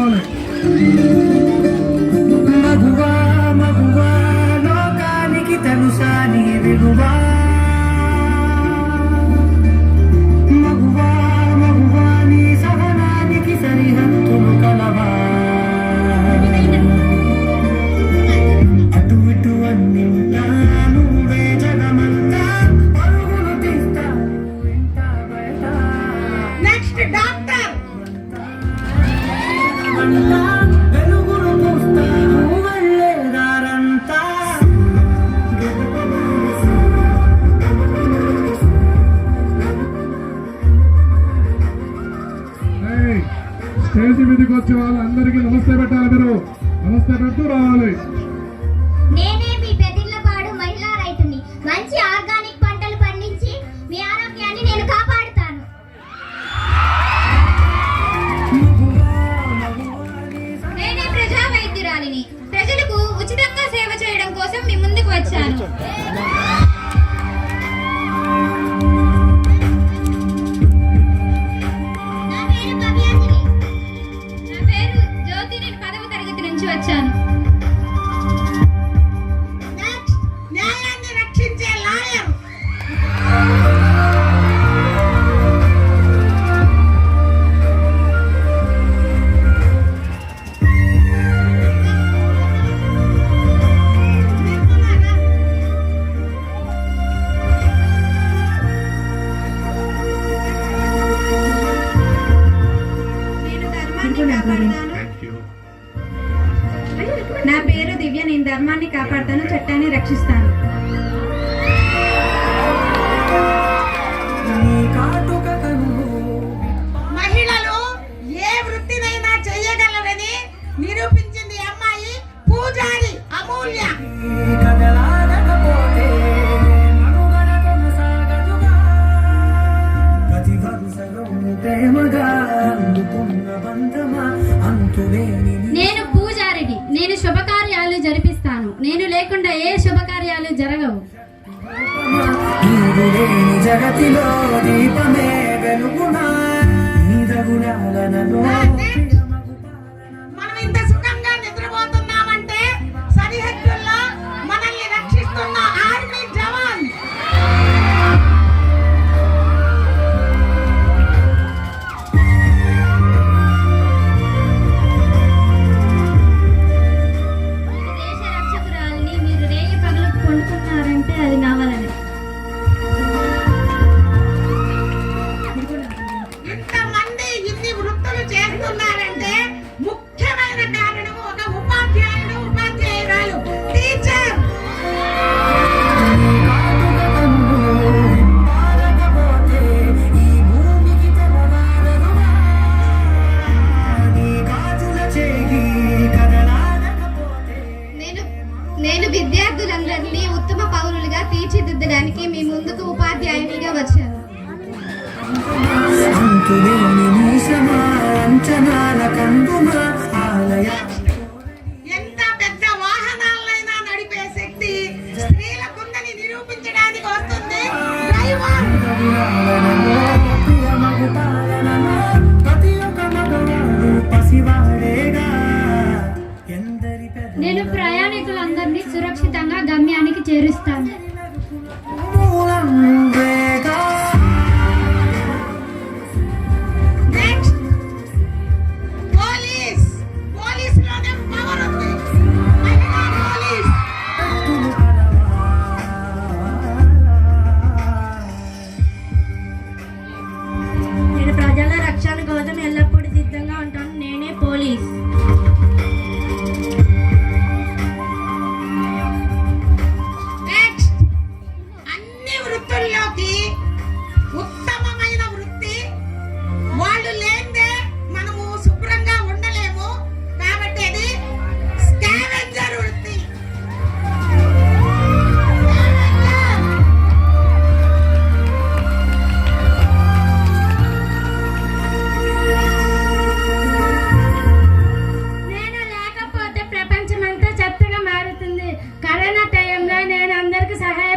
రావాలి. మగువా మగువా లోకానికి తెలుసా నీ విలువా, మగువా మగువా నీ సహనానికి సరిహద్దులు కలవా, అటు ఇటు అన్ని నువ్వే జగమంతా పరుగులు తీస్తావు ఇంత బయట. నెక్స్ట్ డాక్టర్ వెలుగును పూస్తావు వెళ్ళేదారంతా. స్టేజ్ మీదకి వచ్చే వాళ్ళందరికీ నమస్తే పెట్టాలి. మీరు నమస్తే పెట్టు రావాలి. నేనే మీ పెదిర్లపాడు మహిళా రైతుని. మంచి ఆర్గానిక్ పంటలు పండించి మీ ఆరోగ్యాన్ని నేను కాపాడుతాను. నేనే ప్రజా వైద్యురాలిని. ప్రజలకు ఉచితంగా సేవ చేయడం కోసం మీ ముందుకు వచ్చాను. నా పేరు కవ్యాంజలి. నా పేరు జ్యోతి. నేను 10వ తరగతి నుంచి వచ్చాను. నెక్స్ట్ న్యాయాన్ని రక్షించే లాయర్. నేను ధర్మాన్ని కాపాడుతాను. నా పేరు దివ్య. నేను ధర్మాన్ని కాపాడుతాను, చట్టాన్ని రక్షిస్తాను. నీ కాటుక కన్ను మహిళలు ఏ వృత్తినైనా చేయగలరని నిరూపించింది అమ్మాయి పూజారి అమూల్య. కదలాడకపోతే మనుగడ కొనసాగదుగా, ప్రతి వరుసలో ప్రేమగా అందుకున్న బంధమా అంతులేని నేను పూజారిని. నేను శుభకార్యాలు జరిపిస్తాను. నేను లేకుండా ఏ శుభకార్యాలు జరగవు. నీవు లేని జగతిలో దీపమే వెలుగునా, నీద గుణాలను మనం ఇంత సుఖంగా నిద్రపోతున్నామంటే సరిహద్దుల్లో మనల్ని రక్షిస్తున్న ఆర్మీ జవాన్. నేను దేశ రక్షకురాలిని. మీరు రేయి పగలు కొండుకున్నారంటే అది నా వలనే. ఇంతమంది ఇన్ని వృత్తులు చేస్తున్నారంటే ముఖ్యమైన కారణం ఒక ఉపాధ్యాయుడు ఉపాధ్యాయురాలు టీచర్. పారకపోతే ఈ భూమికి తెలవారనుగా, నీ గాజుల చేయి కదలాడకపోతే. నేను విద్యార్థులందరినీ ఉత్తమ పౌరులుగా తీర్చిదిద్దడానికి మీ ముందుకు ఉపాధ్యాయునిగా వచ్చాను. అంతులేని మూసమా అంచనాల కందున ఆలయ ఎంత పెద్ద వాహనాలైనా నడిపే శక్తి స్త్రీలకుందని నిరూపించడానికి వస్తుంది డ్రైవర్. ప్రియమగు పాలనలో ప్రతి ఒక్క మగవాడు పసివాడేగా. ఎందరి పెద్ద నేను ప్రయాణికులందరినీ సురక్షితంగా గమ్యానికి చేరుస్తాను. మూలం నువ్వేగా. Next police. పోలీసులోనే పవర్ ఉంది. మహిళా పోలీస్. భక్తులు కలవా. నేను ప్రజల రక్షణ కోసం ఎల్లప్పుడూ సిద్ధంగా ఉంటాను. నేనే పోలీస్. నెక్స్ట్ అన్ని వృత్తుల్లోకి ఉత్తమమైన వృత్తి. వాళ్ళు లేనిదే మనము శుభ్రంగా ఉండలేము. కాబట్టి అది స్కావెంజర్ వృత్తి. నేను లేకపోతే ప్రపంచమంతా చెత్తగా మారుతుంది. కరోనా టైంలో నేను అందరికీ సహాయ